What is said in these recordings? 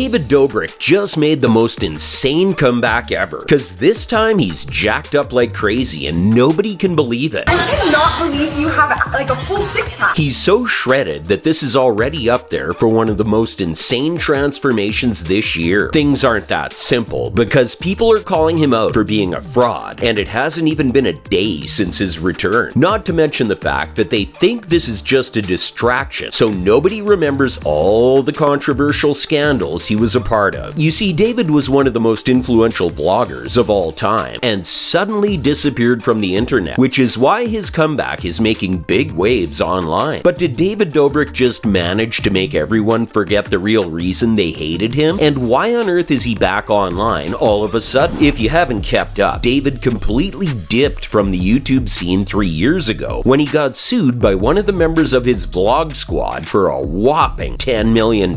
David Dobrik just made the most insane comeback ever, cause this time he's jacked up like crazy and nobody can believe it. I cannot believe you have like a full six-pack. He's so shredded that this is already up there for one of the most insane transformations this year. Things aren't that simple, because people are calling him out for being a fraud, and it hasn't even been a day since his return. Not to mention the fact that they think this is just a distraction, so nobody remembers all the controversial scandals he was a part of. You see, David was one of the most influential vloggers of all time, and suddenly disappeared from the internet, which is why his comeback is making big waves online. But did David Dobrik just manage to make everyone forget the real reason they hated him? And why on earth is he back online all of a sudden? If you haven't kept up, David completely dipped from the YouTube scene 3 years ago when he got sued by one of the members of his vlog squad for a whopping $10 million.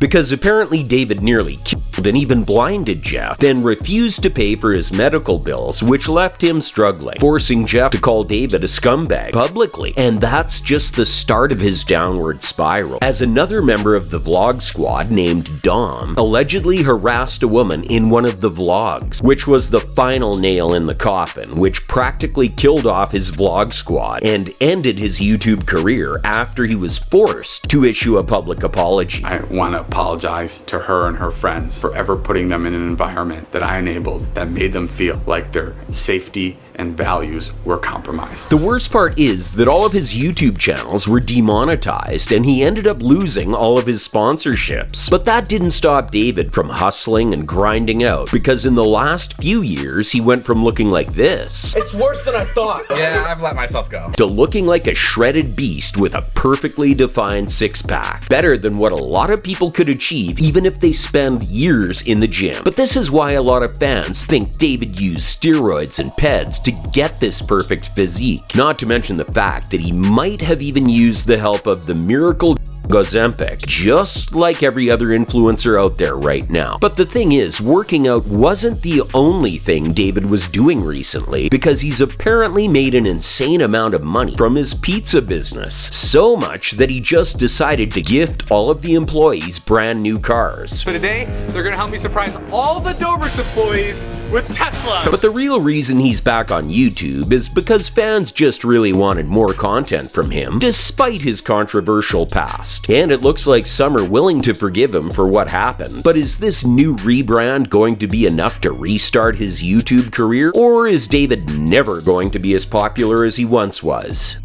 Because apparently David nearly killed and even blinded Jeff, then refused to pay for his medical bills, which left him struggling, forcing Jeff to call David a scumbag publicly. And that's just the start of his downward spiral, as another member of the vlog squad named Dom allegedly harassed a woman in one of the vlogs, which was the final nail in the coffin, which practically killed off his vlog squad and ended his YouTube career after he was forced to issue a public apology. I want to apologize to her and her friends for ever putting them in an environment that I enabled that made them feel like their safety and values were compromised. The worst part is that all of his YouTube channels were demonetized and he ended up losing all of his sponsorships. But that didn't stop David from hustling and grinding out, because in the last few years he went from looking like this, it's worse than I thought. Yeah, I've let myself go, to looking like a shredded beast with a perfectly defined six-pack. Better than what a lot of people could achieve even if they spend years in the gym. But this is why a lot of fans think David used steroids and peds to get this perfect physique. Not to mention the fact that he might have even used the help of the miracle Ozempic, just like every other influencer out there right now. But the thing is, working out wasn't the only thing David was doing recently, because he's apparently made an insane amount of money from his pizza business. So much that he just decided to gift all of the employees brand new cars. So today, they're gonna help me surprise all the Dobrik's employees with Tesla. But the real reason he's back on YouTube is because fans just really wanted more content from him, despite his controversial past. And it looks like some are willing to forgive him for what happened. But is this new rebrand going to be enough to restart his YouTube career? Or is David never going to be as popular as he once was?